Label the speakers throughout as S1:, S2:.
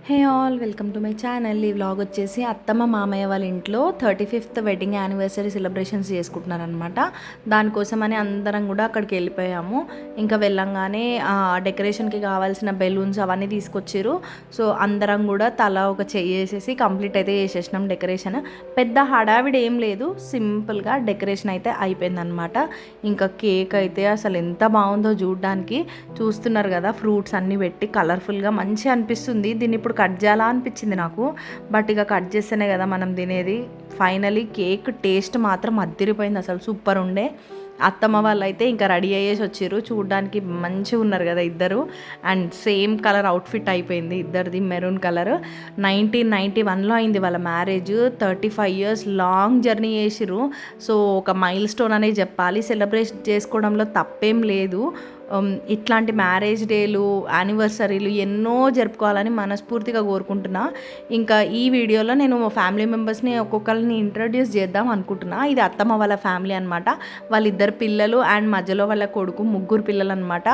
S1: Hey all welcome to my channel. ఈ vlog వచ్చేసి అత్తమ్మ మామయ్య వాళ్ళ ఇంట్లో 35th వెడ్డింగ్ యానివర్సరీ సెలబ్రేషన్స్ చేసుకుంటున్నారనమాట. దానికోసమని అందరం కూడా అక్కడికి వెళ్ళిపోయాము. ఇంకా వెళ్ళంగానే డెకరేషన్కి కావాల్సిన బెలూన్స్ అవన్నీ తీసుకొచ్చారు. సో అందరం కూడా తల ఒక చెయ్యి వేసేసి కంప్లీట్ అయితే చేసేసినాం డెకరేషన్. పెద్ద హడావిడి ఏం లేదు, సింపుల్గా డెకరేషన్ అయితే అయిపోయిందనమాట. ఇంకా కేక్ అయితే అసలు ఎంత బాగుందో చూడడానికి. చూస్తున్నారు కదా, ఫ్రూట్స్ అన్నీ పెట్టి కలర్ఫుల్గా మంచిగా అనిపిస్తుంది. దీన్ని ఇప్పుడు కట్ చేయాలా అనిపించింది నాకు, బట్ ఇక కట్ చేస్తేనే కదా మనం తినేది. ఫైనలీ కేక్ టేస్ట్ మాత్రం అదిరిపోయింది, అసలు సూపర్ ఉండే. అత్తమ్మ వాళ్ళు అయితే ఇంకా రెడీ అయ్యేసి వచ్చారు. చూడడానికి మంచిగా ఉన్నారు కదా ఇద్దరు. అండ్ సేమ్ కలర్ అవుట్ఫిట్ అయిపోయింది ఇద్దరిది, మెరూన్ కలర్. 1991లో అయింది వాళ్ళ మ్యారేజ్. 35 years లాంగ్ జర్నీ చేసిరు. సో ఒక మైల్ స్టోన్ అనే చెప్పాలి. సెలబ్రేట్ చేసుకోవడంలో తప్పేం లేదు. ఇట్లాంటి మ్యారేజ్ డేలు, యానివర్సరీలు ఎన్నో జరుపుకోవాలని మనస్ఫూర్తిగా కోరుకుంటున్నా. ఇంకా ఈ వీడియోలో నేను ఫ్యామిలీ మెంబర్స్ని ఒక్కొక్కరిని ఇంట్రడ్యూస్ చేద్దాం అనుకుంటున్నా. ఇది అత్తమ్మ వాళ్ళ ఫ్యామిలీ అనమాట. వాళ్ళిద్దరు పిల్లలు అండ్ మధ్యలో వాళ్ళ కొడుకు, ముగ్గురు పిల్లలు అనమాట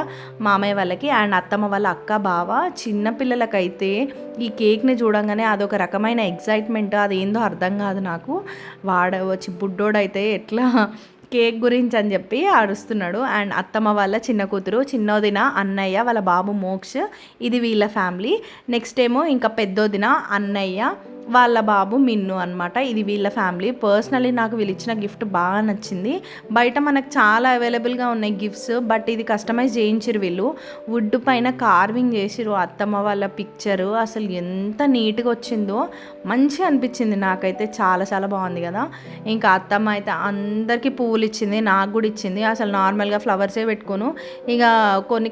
S1: మామయ్య వాళ్ళకి. అండ్ అత్తమ్మ వాళ్ళ అక్క, బావ. చిన్న పిల్లలకైతే ఈ కేక్ని చూడంగానే అదొక రకమైన ఎగ్జైట్మెంట్, అదేందో అర్థం కాదు నాకు. వచ్చి బుడ్డోడైతే ఎట్లా కేక్ గురించి అని చెప్పి అరుస్తున్నాడు. అండ్ అత్తమ్మ వాళ్ళ చిన్న కూతురు, చిన్నోదిన అన్నయ్య, వాళ్ళ బాబు మోక్ష్. ఇది వీళ్ళ ఫ్యామిలీ. నెక్స్ట్ ఏమో ఇంకా పెద్దోదిన అన్నయ్య, వాళ్ళ బాబు మిన్ను అనమాట. ఇది వీళ్ళ ఫ్యామిలీ. పర్సనలీ నాకు వీళ్ళు ఇచ్చిన గిఫ్ట్ బాగా నచ్చింది. బయట మనకు చాలా అవైలబుల్గా ఉన్నాయి గిఫ్ట్స్, బట్ ఇది కస్టమైజ్ చేయించారు వీళ్ళు. వుడ్ పైన కార్వింగ్ చేసిరు అత్తమ్మ వాళ్ళ పిక్చరు. అసలు ఎంత నీట్గా వచ్చిందో, మంచిగా అనిపించింది నాకైతే. చాలా చాలా బాగుంది కదా. ఇంకా అత్తమ్మ అయితే అందరికీ పువ్వులు ఇచ్చింది, నాకు కూడా ఇచ్చింది. అసలు నార్మల్గా ఫ్లవర్సే పెట్టుకోను. ఇక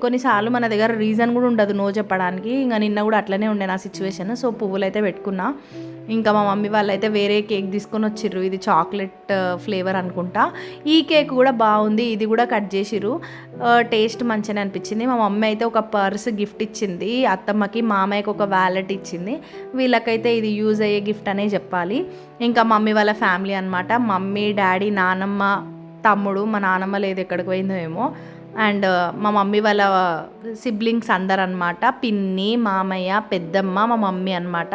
S1: కొన్నిసార్లు మన దగ్గర రీజన్ కూడా ఉండదు నో చెప్పడానికి. ఇంకా నిన్న కూడా అట్లనే ఉండే నా సిచ్యువేషన్. సో పువ్వులు అయితే పెట్టుకున్నా. ఇంకా మా మమ్మీ వాళ్ళు అయితే వేరే కేక్ తీసుకొని వచ్చిర్రు. ఇది చాక్లెట్ ఫ్లేవర్ అనుకుంటా. ఈ కేక్ కూడా బాగుంది, ఇది కూడా కట్ చేసిర్రు. టేస్ట్ మంచిగానే అనిపించింది. మా మమ్మీ అయితే ఒక పర్స్ గిఫ్ట్ ఇచ్చింది అత్తమ్మకి, మామయ్యకి ఒక వ్యాలెట్ ఇచ్చింది. వీళ్ళకైతే ఇది యూజ్ అయ్యే గిఫ్ట్ అనే చెప్పాలి. ఇంకా మమ్మీ వాళ్ళ ఫ్యామిలీ అనమాట. మమ్మీ, డాడీ, నానమ్మ, తమ్ముడు. మా నానమ్మ లేదు, ఎక్కడికి పోయిందో ఏమో. అండ్ మా మమ్మీ వాళ్ళ సిబ్లింగ్స్ అందరు అనమాట. పిన్ని, మామయ్య, పెద్దమ్మ, మా మమ్మీ అనమాట.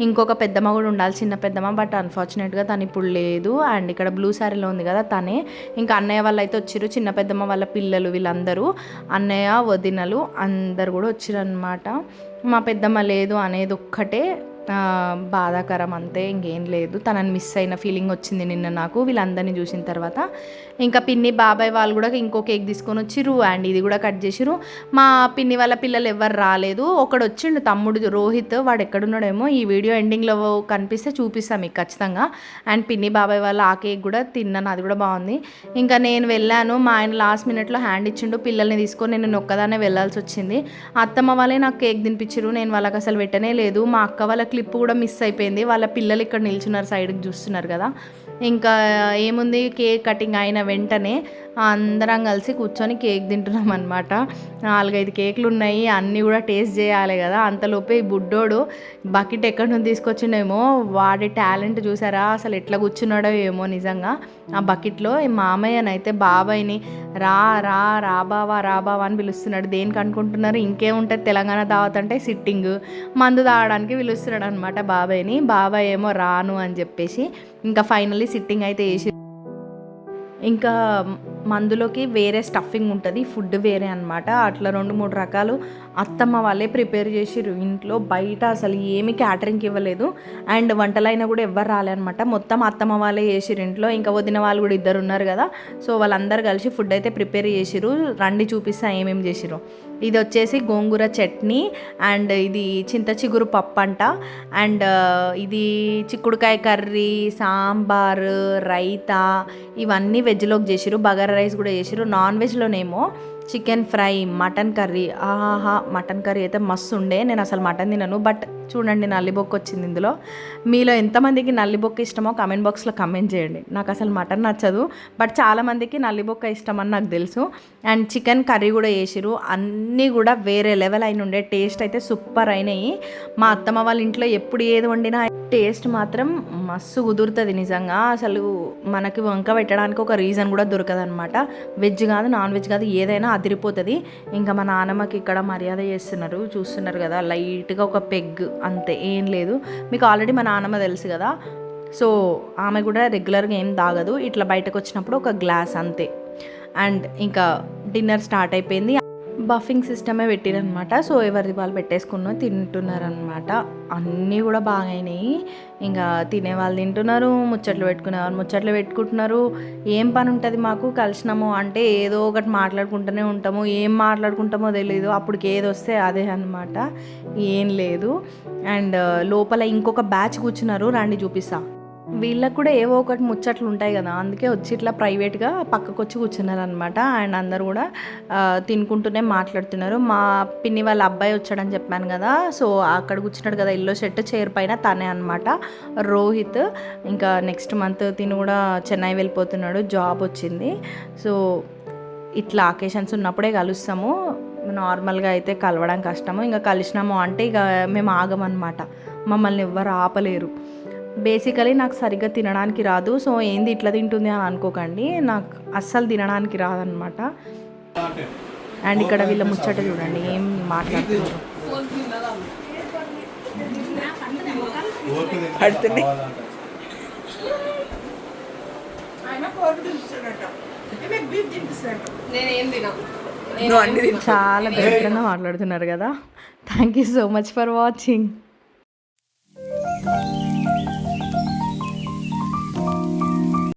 S1: ఇంకొక పెద్దమ్మ కూడా ఉండాలి, చిన్న పెద్దమ్మ, బట్ అన్ఫార్చునేట్గా తను ఇప్పుడు లేదు. అండ్ ఇక్కడ బ్లూ శారీలో ఉంది కదా తనే. ఇంకా అన్నయ్య వాళ్ళు అయితే వచ్చారు, చిన్న పెద్దమ్మ వాళ్ళ పిల్లలు వీళ్ళందరూ. అన్నయ్య, వదినలు అందరు కూడా వచ్చారు అనమాట. మా పెద్దమ్మ లేదు అనేది ఒక్కటే బాధాకరం, అంతే, ఇంకేం లేదు. తనని మిస్ అయిన ఫీలింగ్ వచ్చింది నిన్న నాకు వీళ్ళందరినీ చూసిన తర్వాత. ఇంకా పిన్ని, బాబాయ్ వాళ్ళు కూడా ఇంకో కేక్ తీసుకొని వచ్చిర్రు. అండ్ ఇది కూడా కట్ చేసిర్రు. మా పిన్ని వాళ్ళ పిల్లలు ఎవరు రాలేదు. ఒకడు వచ్చిండు, తమ్ముడు రోహిత్. వాడు ఎక్కడున్నాడేమో, ఈ వీడియో ఎండింగ్లో కనిపిస్తే చూపిస్తాను మీకు ఖచ్చితంగా. అండ్ పిన్ని, బాబాయ్ వాళ్ళు ఆ కేక్ కూడా తిన్నాను, అది కూడా బాగుంది. ఇంకా నేను వెళ్ళాను. మా ఆయన లాస్ట్ మినిట్లో హ్యాండ్ ఇచ్చిండు, పిల్లల్ని తీసుకొని నేను ఒక్కదాన్నే వెళ్ళాల్సి వచ్చింది. అత్తమ్మ వాళ్ళే నాకు కేక్ తినిపించారు, నేను వాళ్ళకి అసలు పెట్టనే లేదు. మా అక్క వాళ్ళ క్లిప్ కూడా మిస్ అయిపోయింది. వాళ్ళ పిల్లలు ఇక్కడ నిల్చున్నారు, సైడ్కి చూస్తున్నారు కదా. ఇంకా ఏముంది, కేక్ కటింగ్ అయిన వెంటనే అందరం కలిసి కూర్చొని కేక్ తింటున్నాం అనమాట. 4-5 కేకులు ఉన్నాయి, అన్నీ కూడా టేస్ట్ చేయాలి కదా. అంతలోపే ఈ బుడ్డోడు బకెట్ ఎక్కడి నుంచి తీసుకొచ్చిండేమో, వాడి టాలెంట్ చూసారా అసలు ఎట్లా కూర్చున్నాడో ఏమో నిజంగా ఆ బకెట్లో. ఈ మామయ్యనైతే బాబాయ్ని రా రా రా బావా, రా బావా అని పిలుస్తున్నాడు. దేనికి అనుకుంటున్నారు, ఇంకేముంటుంది తెలంగాణ దావత్ అంటే సిట్టింగ్, మందు తాగడానికి పిలుస్తున్నాడు అనమాట బాబాయ్ని. బాబాయ్ ఏమో రాను అని చెప్పేసి ఇంకా ఫైనల్లీ సిట్టింగ్ అయితే వేసి, ఇంకా మందులోకి వేరే స్టఫింగ్ ఉంటుంది, ఫుడ్ వేరే అనమాట. అట్లా 2-3 రకాలు అత్తమ్మ వాళ్ళే ప్రిపేర్ చేసిర్రు ఇంట్లో. బయట అసలు ఏమి క్యాటరింగ్కి ఇవ్వలేదు. అండ్ వంటలైనా కూడా ఎవ్వరు రాలే అనమాట, మొత్తం అత్తమ్మ వాళ్ళే చేసిర్రు ఇంట్లో. ఇంకా వదిన వాళ్ళు కూడా ఇద్దరు ఉన్నారు కదా. సో వాళ్ళందరూ కలిసి ఫుడ్ అయితే ప్రిపేర్ చేసిర్రు. రండి చూపిస్తా ఏమేమి చేసిర్రు. ఇది వచ్చేసి గోంగూర చట్నీ, అండ్ ఇది చింత చిగురు పప్పు అంట, అండ్ ఇది చిక్కుడుకాయ కర్రీ, సాంబార్, రైతా, ఇవన్నీ వెజ్లోకి చేసిర్రు. బగారా రైస్ కూడా చేసిర్రు. నాన్ వెజ్లోనేమో చికెన్ ఫ్రై, మటన్ కర్రీ. ఆహా, మటన్ కర్రీ అయితే మస్తు ఉండే. నేను అసలు మటన్ తినను, బట్ చూడండి నల్లిబొక్క వచ్చింది ఇందులో. మీలో ఎంతమందికి నల్లిబొక్క ఇష్టమో కామెంట్ బాక్స్లో కామెంట్ చేయండి. నాకు అసలు మటన్ నచ్చదు, బట్ చాలామందికి నల్లిబొక్క ఇష్టం అని నాకు తెలుసు. అండ్ చికెన్ కర్రీ కూడా చేసిరు. అన్నీ కూడా వేరే లెవెల్ అయిన ఉండే, టేస్ట్ అయితే సూపర్ అయినాయి. మా అత్తమ్మ వాళ్ళ ఇంట్లో ఎప్పుడు ఏది వండినా టేస్ట్ మాత్రం మస్తు కుదురుతుంది నిజంగా. అసలు మనకి వంక పెట్టడానికి ఒక రీజన్ కూడా దొరకదు అనమాట. వెజ్ కాదు, నాన్ వెజ్ కాదు, ఏదైనా అదిరిపోతుంది. ఇంకా మా నాన్నమ్మకి ఇక్కడ మర్యాద చేస్తున్నారు, చూస్తున్నారు కదా. లైట్గా ఒక పెగ్ అంతే, ఏం లేదు. మీకు ఆల్రెడీ మా నాన్నమ్మ తెలుసు కదా, సో ఆమె కూడా రెగ్యులర్గా ఏం తాగదు, ఇట్లా బయటకు వచ్చినప్పుడు ఒక గ్లాస్ అంతే. అండ్ ఇంకా డిన్నర్ స్టార్ట్ అయిపోయింది. బఫింగ్ సిస్టమే పెట్టిరనమాట. సో ఎవరిది వాళ్ళు పెట్టేసుకున్న తింటున్నారనమాట. అన్నీ కూడా బాగా అయినాయి. ఇంకా తినేవాళ్ళు తింటున్నారు, ముచ్చట్లు పెట్టుకునేవాళ్ళు ముచ్చట్లు పెట్టుకుంటున్నారు. ఏం పని ఉంటుంది మాకు, కలిసినాము అంటే ఏదో ఒకటి మాట్లాడుకుంటూనే ఉంటాము. ఏం మాట్లాడుకుంటామో తెలియదు, అప్పటికి ఏది వస్తే అదే అనమాట, ఏం లేదు. అండ్ లోపల ఇంకొక బ్యాచ్ కూర్చున్నారు, రండి చూపిస్తా. వీళ్ళకి కూడా ఏవో ఒకటి ముచ్చట్లు ఉంటాయి కదా, అందుకే వచ్చి ఇట్లా ప్రైవేట్గా పక్కకు వచ్చి కూర్చున్నారు అనమాట. అండ్ అందరు కూడా తినుకుంటూనే మాట్లాడుతున్నారు. మా పిన్ని వాళ్ళ అబ్బాయి వచ్చాడని చెప్పాను కదా, సో అక్కడ కూర్చున్నాడు కదా ఎల్లో షర్ట్ చైర్ పైన, తనే అనమాట రోహిత్. ఇంకా నెక్స్ట్ మంత్ తిను కూడా చెన్నై వెళ్ళిపోతున్నాడు, జాబ్ వచ్చింది. సో ఇట్లా అకేషన్స్ ఉన్నప్పుడే కలుస్తాము, నార్మల్గా అయితే కలవడం కష్టము. ఇంకా కలిసినాము అంటే ఇక మేము ఆగమన్నమాట, మమ్మల్ని ఎవ్వరు ఆపలేరు. బేసికలీ నాకు సరిగ్గా తినడానికి రాదు, సో ఏంది ఇట్లా తింటుంది అని అనుకోకండి, నాకు అస్సలు తినడానికి రాదనమాట. అండ్ ఇక్కడ వీళ్ళ ముచ్చట చూడండి, ఏం మాట్లాడుతున్నారు. చాలా దరిద్రంగా మాట్లాడుతున్నారు కదా. Thank you so much for watching.